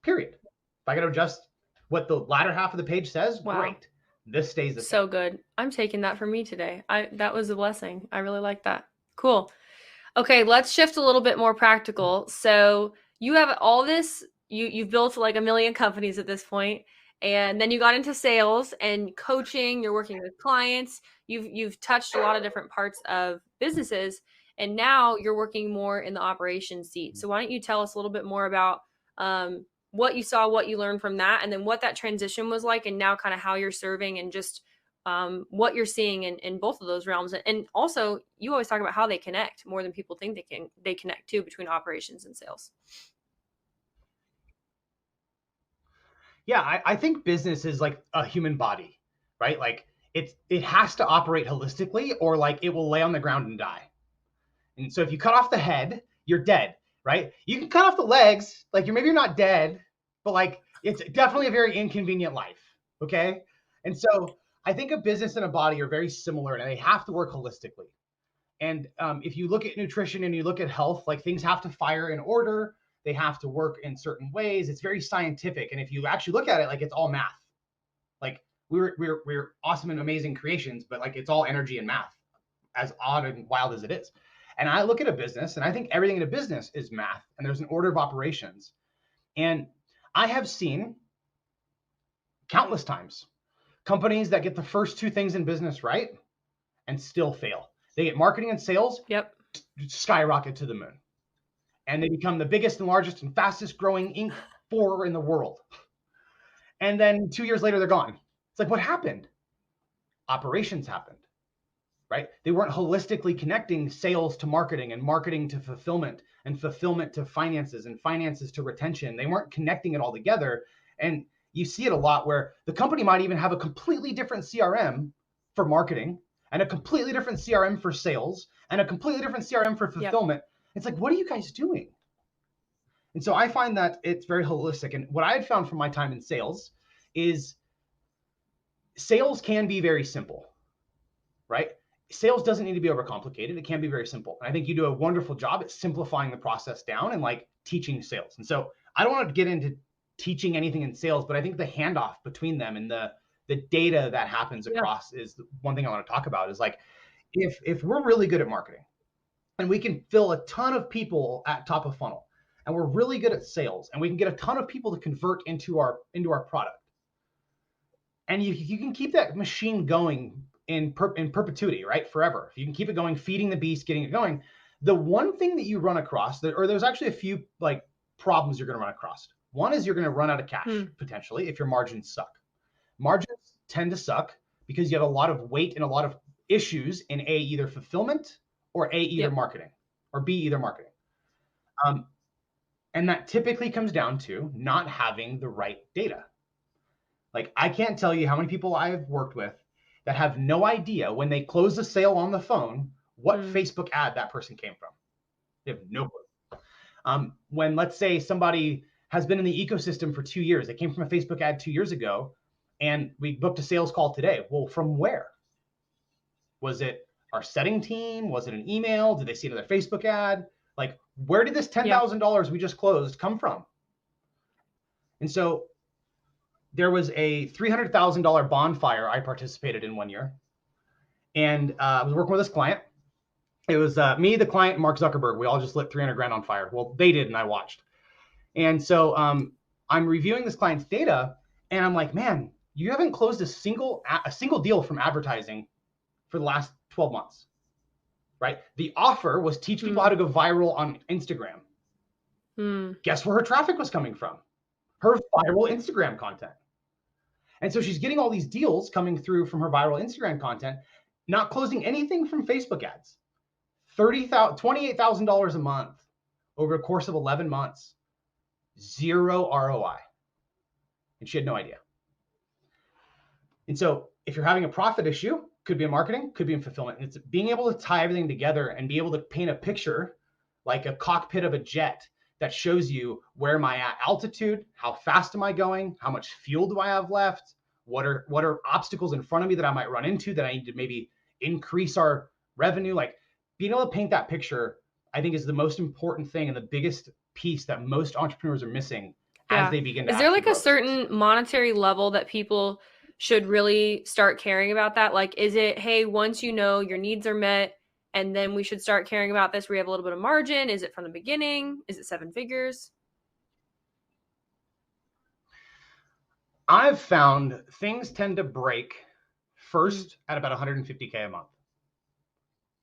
Period. If I got to adjust what the latter half of the page says, Wow. great. This stays the same. So good. I'm taking that for me today. That was a blessing. I really like that. Cool. Okay, let's shift a little bit more practical. So you have all this, you've built like a million companies at this point, and then you got into sales and coaching, you're working with clients, you've touched a lot of different parts of businesses, and now you're working more in the operations seat. So why don't you tell us a little bit more about what you saw, what you learned from that, and then what that transition was like, and now kind of how you're serving and just what you're seeing in both of those realms. And also, you always talk about how they connect more than people think they connect too, between operations and sales. Yeah, I think business is like a human body, right? Like it has to operate holistically or like it will lay on the ground and die. And so if you cut off the head, you're dead, right? You can cut off the legs, like maybe you're not dead, but like it's definitely a very inconvenient life. Okay. And so I think a business and a body are very similar and they have to work holistically. And if you look at nutrition and you look at health, like things have to fire in order, they have to work in certain ways. It's very scientific. And if you actually look at it, like it's all math. Like we're awesome and amazing creations, but like it's all energy and math, as odd and wild as it is. And I look at a business and I think everything in a business is math and there's an order of operations. And I have seen countless times companies that get the first two things in business right and still fail. They get marketing and sales, Yep. skyrocket to the moon. And they become the biggest and largest and fastest growing Inc. 4 in the world. And then 2 years later, they're gone. It's like, what happened? Operations happened, right? They weren't holistically connecting sales to marketing and marketing to fulfillment and fulfillment to finances and finances to retention. They weren't connecting it all together. And you see it a lot where the company might even have a completely different CRM for marketing and a completely different CRM for sales and a completely different CRM for fulfillment. Yep. It's like, what are you guys doing? And so I find that it's very holistic. And what I had found from my time in sales is sales can be very simple, right? Sales doesn't need to be overcomplicated. It can be very simple. And I think you do a wonderful job at simplifying the process down and like teaching sales. And so I don't want to get into teaching anything in sales, but I think the handoff between them and the data that happens across is one thing I want to talk about is like, if we're really good at marketing and we can fill a ton of people at top of funnel and we're really good at sales and we can get a ton of people to convert into our product and you can keep that machine going in perpetuity, right? Forever. If you can keep it going, feeding the beast, getting it going. The one thing that you run across, or there's actually a few like problems you're going to run across. One is you're going to run out of cash potentially if your margins suck. Margins tend to suck because you have a lot of weight and a lot of issues in either fulfillment or either marketing or B, either marketing. And that typically comes down to not having the right data. Like I can't tell you how many people I've worked with that have no idea when they close a sale on the phone what Facebook ad that person came from. They have no clue. When let's say somebody has been in the ecosystem for 2 years, they came from a Facebook ad 2 years ago, and we booked a sales call today. Well, from where? Was it our setting team? Was it an email? Did they see another Facebook ad? Like, where did this $10,000 we just closed come from? And so there was a $300,000 bonfire I participated in one year. And I was working with this client. It was me, the client, and Mark Zuckerberg. We all just lit 300 grand on fire. Well, they did, and I watched. And so I'm reviewing this client's data, and I'm like, man, you haven't closed a single deal from advertising for the last 12 months, right? The offer was teach people how to go viral on Instagram. Guess where her traffic was coming from? Her viral Instagram content. And so she's getting all these deals coming through from her viral Instagram content, not closing anything from Facebook ads. $28,000 a month over a course of 11 months, zero ROI. And she had no idea. And so if you're having a profit issue, could be in marketing, could be in fulfillment. It's being able to tie everything together and be able to paint a picture like a cockpit of a jet that shows you where am I at altitude, how fast am I going, how much fuel do I have left, what are obstacles in front of me that I might run into that I need to maybe increase our revenue. Like being able to paint that picture, I think is the most important thing and the biggest piece that most entrepreneurs are missing as they begin to Is there actually like a grow certain monetary level that people should really start caring about that? Like, is it, hey, once you know your needs are met, and then we should start caring about this, we have a little bit of margin? Is it from the beginning? Is it 7 figures? I've found things tend to break first at about 150K a month,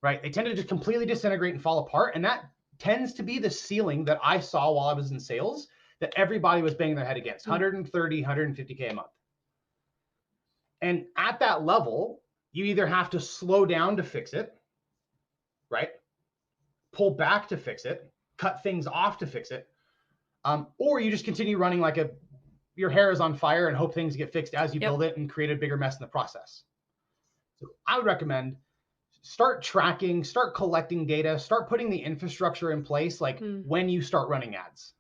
right? They tend to just completely disintegrate and fall apart. And that tends to be the ceiling that I saw while I was in sales that everybody was banging their head against, 130, 150K a month. And at that level, you either have to slow down to fix it, right? Pull back to fix it, cut things off to fix it, or you just continue running like your hair is on fire and hope things get fixed as you build it and create a bigger mess in the process. So I would recommend start tracking, start collecting data, start putting the infrastructure in place, like when you start running ads.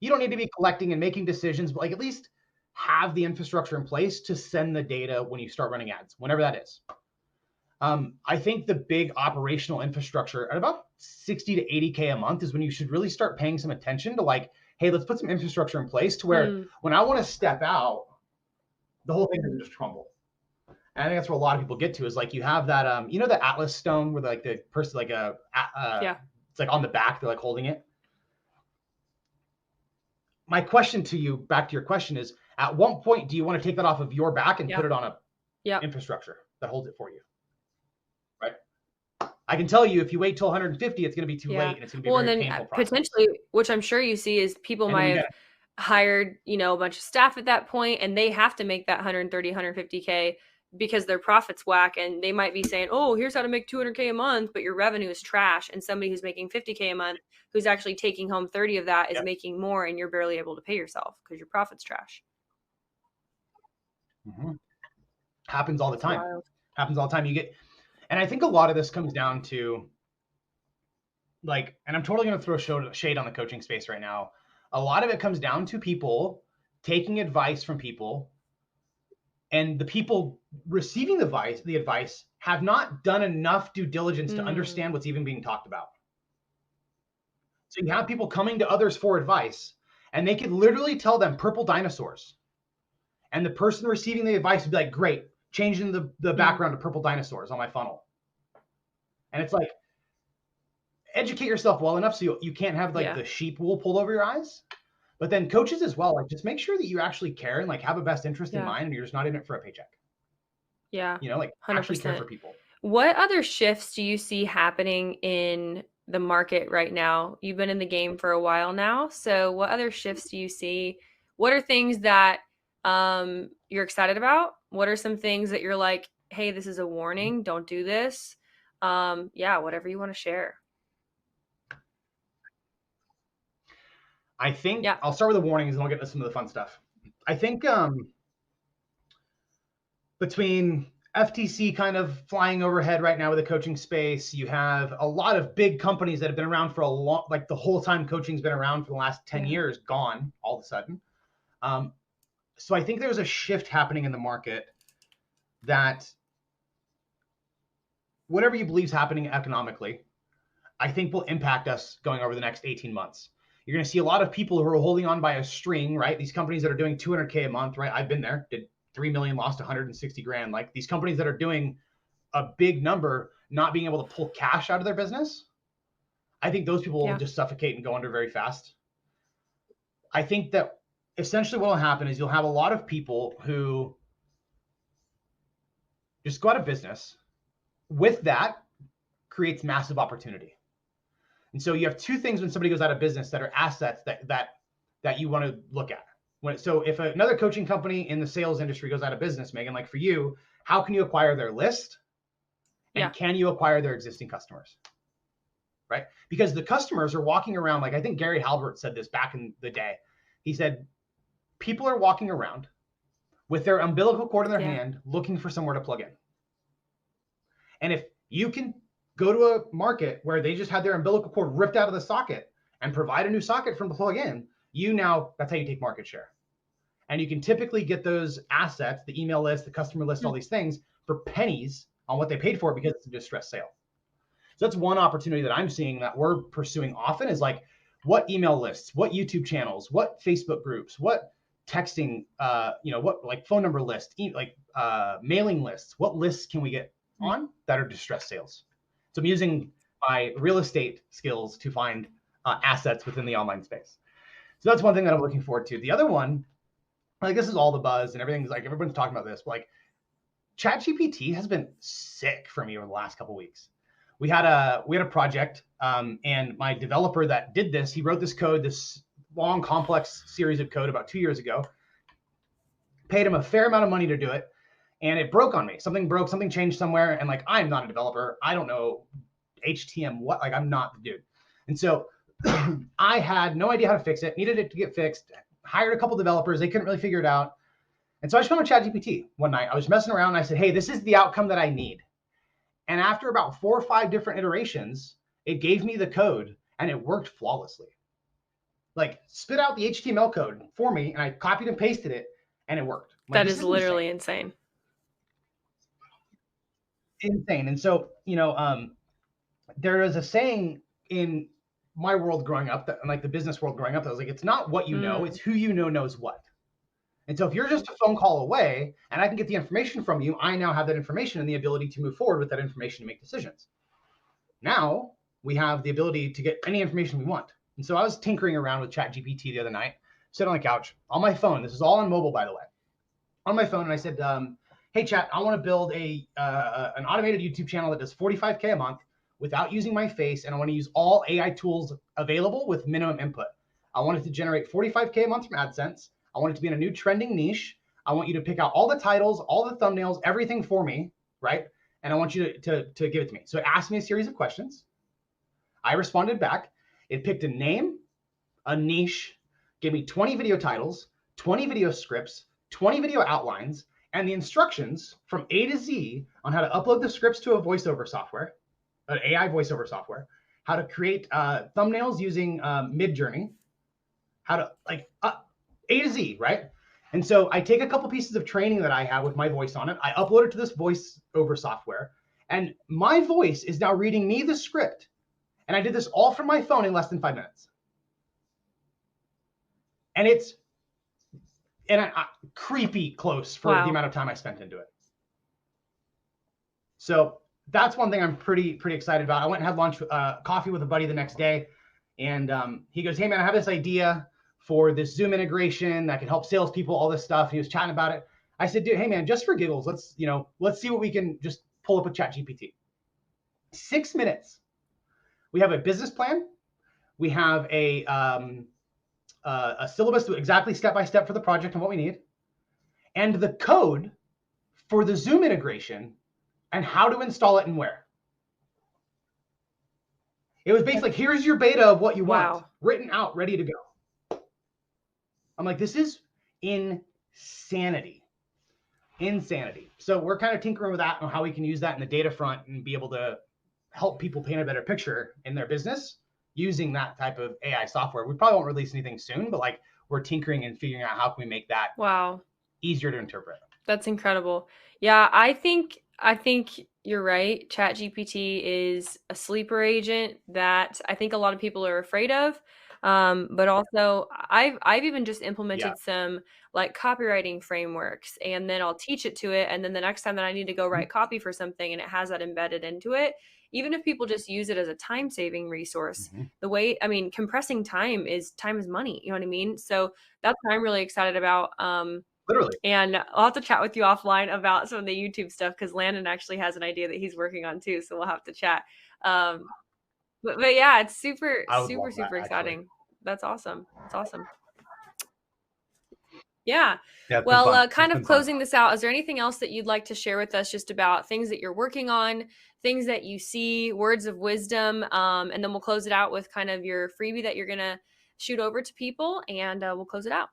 You don't need to be collecting and making decisions, but like at least have the infrastructure in place to send the data when you start running ads, whenever that is. I think the big operational infrastructure at about 60 to 80K a month is when you should really start paying some attention to like, hey, let's put some infrastructure in place to where when I want to step out, the whole thing doesn't just crumble. And I think that's where a lot of people get to is like you have that, you know, the Atlas stone where like the person like it's like on the back, they're like holding it. My question to you, back to your question is, at what point do you want to take that off of your back and put it on a infrastructure that holds it for you? Right. I can tell you if you wait till 150, it's going to be too late and it's going to be a very painful process. Potentially, which I'm sure you see is people might have hired, you know, a bunch of staff at that point and they have to make that 130, 150K because their profits whack and they might be saying, oh, here's how to make 200K a month, but your revenue is trash. And somebody who's making 50K a month, who's actually taking home 30 of that is making more and you're barely able to pay yourself because your profit's trash. Happens all the time. Happens all the time. And I think a lot of this comes down to like, and I'm totally going to throw shade on the coaching space right now. A lot of it comes down to people taking advice from people, and the people receiving the advice have not done enough due diligence to understand what's even being talked about. So you have people coming to others for advice, and they could literally tell them purple dinosaurs. And the person receiving the advice would be like, great, changing the background to purple dinosaurs on my funnel. And it's like, educate yourself well enough so you can't have like the sheep wool pulled over your eyes. But then coaches as well, like just make sure that you actually care and like have a best interest in mind and you're just not in it for a paycheck. Yeah. You know, like 100%. Actually care for people. What other shifts do you see happening in the market right now? You've been in the game for a while now. So what other shifts do you see? What are things that you're excited about? What are some things that you're like, hey, this is a warning, don't do this? Whatever you want to share. I think I'll start with the warnings and I'll get to some of the fun stuff. I think between FTC kind of flying overhead right now with the coaching space, you have a lot of big companies that have been around for a long, like the whole time coaching's been around for the last 10 years, gone all of a sudden. So I think there's a shift happening in the market that whatever you believe is happening economically, I think will impact us going over the next 18 months. You're going to see a lot of people who are holding on by a string, right? These companies that are doing 200K a month, right? I've been there, did 3 million, lost 160 grand. Like these companies that are doing a big number, not being able to pull cash out of their business. I think those people will just suffocate and go under very fast. I think that essentially what will happen is you'll have a lot of people who just go out of business. With that creates massive opportunity. And so you have two things when somebody goes out of business that are assets that you want to look at. So if another coaching company in the sales industry goes out of business, Megan, like for you, how can you acquire their list? And can you acquire their existing customers? right? Because the customers are walking around, like I think Gary Halbert said this back in the day. He said, people are walking around with their umbilical cord in their hand looking for somewhere to plug in. And if you can go to a market where they just had their umbilical cord ripped out of the socket and provide a new socket from the plug in, that's how you take market share. And you can typically get those assets, the email list, the customer list, all these things for pennies on what they paid for because it's a distressed sale. So that's one opportunity that I'm seeing that we're pursuing often is like, what email lists, what YouTube channels, what Facebook groups, what texting, what like phone number lists, mailing lists, what lists can we get on that are distressed sales? So I'm using my real estate skills to find assets within the online space. So that's one thing that I'm looking forward to. The other one, like this is all the buzz and everything's like everyone's talking about this, but like ChatGPT has been sick for me over the last couple of weeks. We had a project, and my developer that did this, he wrote this code, this long, complex series of code about 2 years ago. Paid him a fair amount of money to do it, and it broke on me. Something broke, something changed somewhere, and like I'm not a developer, I don't know HTML, like I'm not the dude. And so I had no idea how to fix it, needed it to get fixed, hired a couple developers, they couldn't really figure it out. And so I just went on ChatGPT one night. I was messing around and I said, hey, this is the outcome that I need. And after about 4 or 5 different iterations, it gave me the code and it worked flawlessly. Like spit out the HTML code for me and I copied and pasted it and it worked. Like, that is literally insane. Insane. And so, there is a saying in my world growing up, that, like the business world growing up, that was like, it's not what you know, it's who you know knows what. And so if you're just a phone call away and I can get the information from you, I now have that information and the ability to move forward with that information to make decisions. Now we have the ability to get any information we want. And so I was tinkering around with ChatGPT the other night, sitting on the couch on my phone. This is all on mobile, by the way. On my phone, and I said, hey, Chat, I want to build an automated YouTube channel that does $45K a month without using my face, and I want to use all AI tools available with minimum input. I want it to generate $45K a month from AdSense. I want it to be in a new trending niche. I want you to pick out all the titles, all the thumbnails, everything for me, right? And I want you to give it to me. So it asked me a series of questions. I responded back. It picked a name, a niche, gave me 20 video titles, 20 video scripts, 20 video outlines, and the instructions from A to Z on how to upload the scripts to a voiceover software, an AI voiceover software, how to create thumbnails using Midjourney, how to A to Z, right? And so I take a couple pieces of training that I have with my voice on it. I upload it to this voiceover software, and my voice is now reading me the script. And I did this all from my phone in less than 5 minutes. And it's creepy close for the amount of time I spent into it. So that's one thing I'm pretty excited about. I went and had lunch, coffee with a buddy the next day, and he goes, hey man, I have this idea for this Zoom integration that can help salespeople, all this stuff. He was chatting about it. I said, dude, hey man, just for giggles, let's see what we can just pull up with ChatGPT. 6 minutes. We have a business plan. We have a syllabus exactly step-by-step for the project and what we need, and the code for the Zoom integration and how to install it and where. It was basically like, here's your beta of what you want, written out, ready to go. I'm like, this is insanity. So we're kind of tinkering with that on how we can use that in the data front and be able to help people paint a better picture in their business using that type of AI software. We probably won't release anything soon, but like we're tinkering and figuring out how can we make that easier to interpret. That's incredible. Yeah, I think you're right. ChatGPT is a sleeper agent that I think a lot of people are afraid of. But also I've even just implemented some like copywriting frameworks, and then I'll teach it to it. And then the next time that I need to go write copy for something and it has that embedded into it, even if people just use it as a time saving resource, compressing time is money. You know what I mean? So that's what I'm really excited about. Literally. And I'll have to chat with you offline about some of the YouTube stuff, because Landon actually has an idea that he's working on too. So we'll have to chat. But yeah, it's super exciting. That's awesome. It's awesome. Yeah. Yeah, it's been Well, fun. It's kind of been fun. closing this out, is there anything else that you'd like to share with us just about things that you're working on, things that you see, words of wisdom? And then we'll close it out with kind of your freebie that you're going to shoot over to people, and we'll close it out.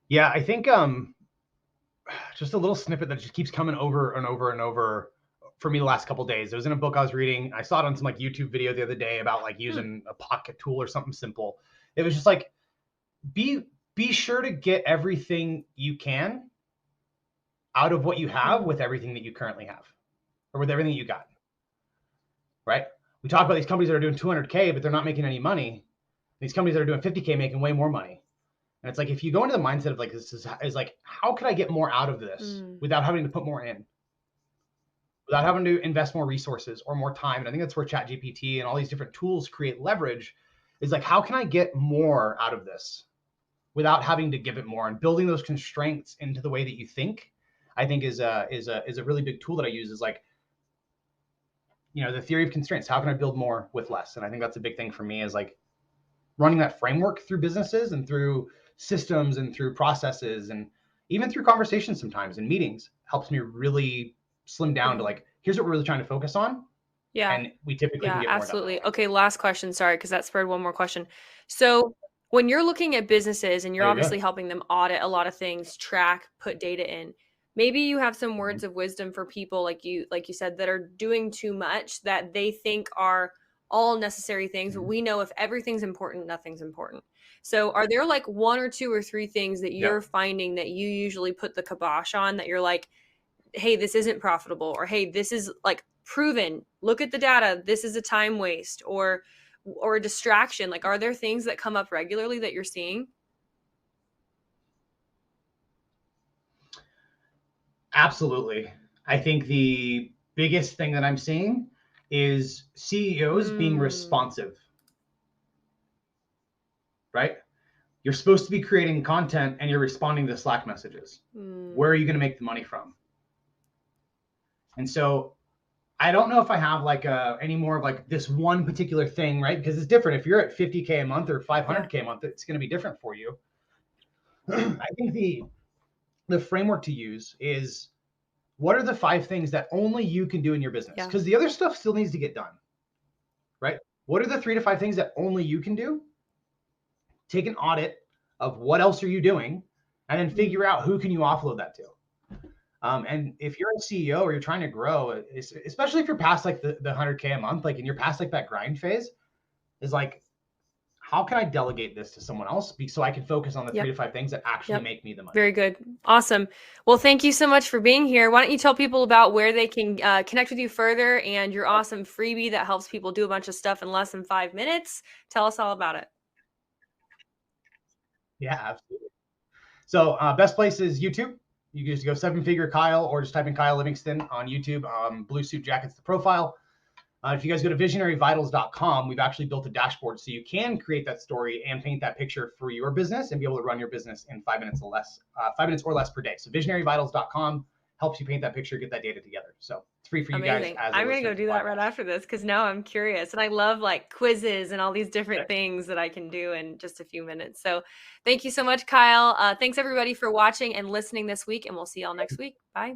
Yeah, I think just a little snippet that just keeps coming over and over and over for me the last couple of days. It was in a book I was reading. I saw it on some like YouTube video the other day about like using a pocket tool or something simple. It was just like be sure to get everything you can out of what you have with everything that you currently have, or with everything you got. Right? We talk about these companies that are doing 200K, but they're not making any money. These companies that are doing 50K making way more money. And it's like, if you go into the mindset of like, this is like, how could I get more out of this without having to put more in, without having to invest more resources or more time? And I think that's where ChatGPT and all these different tools create leverage, is like, how can I get more out of this without having to give it more? And building those constraints into the way that you think, I think is a really big tool that I use, is like, the theory of constraints. How can I build more with less? And I think that's a big thing for me, is like running that framework through businesses and through systems and through processes and even through conversations sometimes and meetings helps me really slim down to like, here's what we're really trying to focus on. Yeah. And we typically can Yeah, get more done. absolutely. Okay, last question. Sorry, because that spurred one more question. So when you're looking at businesses and you're Oh, you're obviously good. helping them audit a lot of things, track, put data in, maybe you have some words of wisdom for people like you said, that are doing too much, that they think are all necessary things. But we know if everything's important, nothing's important. So are there like one or two or three things that you're finding that you usually put the kibosh on, that you're like, hey, this isn't profitable, or hey, this is like proven, look at the data, this is a time waste, or a distraction? Like, are there things that come up regularly that you're seeing? Absolutely. I think the biggest thing that I'm seeing is CEOs being responsive, right? You're supposed to be creating content and you're responding to Slack messages. Where are you going to make the money from? And so I don't know if I have like any more of like this one particular thing, right? Because it's different. If you're at 50K a month or 500K a month, it's going to be different for you. I think the framework to use is, what are the 5 things that only you can do in your business? Because the other stuff still needs to get done, right? What are the 3 to 5 things that only you can do? Take an audit of what else are you doing, and then figure out who can you offload that to. And if you're a CEO or you're trying to grow, especially if you're past like the 100K a month, like, and you're past like that grind phase, is like, how can I delegate this to someone else so I can focus on the 3 to 5 things that actually make me the money? Very good. Awesome. Well, thank you so much for being here. Why don't you tell people about where they can connect with you further, and your awesome freebie that helps people do a bunch of stuff in less than 5 minutes? Tell us all about it. Yeah, absolutely. So best place is YouTube. You can just go 7-figure Kyle, or just type in Kyle Livingston on YouTube. Blue suit jacket's the profile. If you guys go to visionaryvitals.com, we've actually built a dashboard so you can create that story and paint that picture for your business and be able to run your business in 5 minutes or less, 5 minutes or less per day. So visionaryvitals.com helps you paint that picture, get that data together. So it's free for you guys. I'm going to go do that right after this, because now I'm curious. And I love like quizzes and all these different things that I can do in just a few minutes. So thank you so much, Kyle. Thanks everybody for watching and listening this week, and we'll see y'all next week. Bye.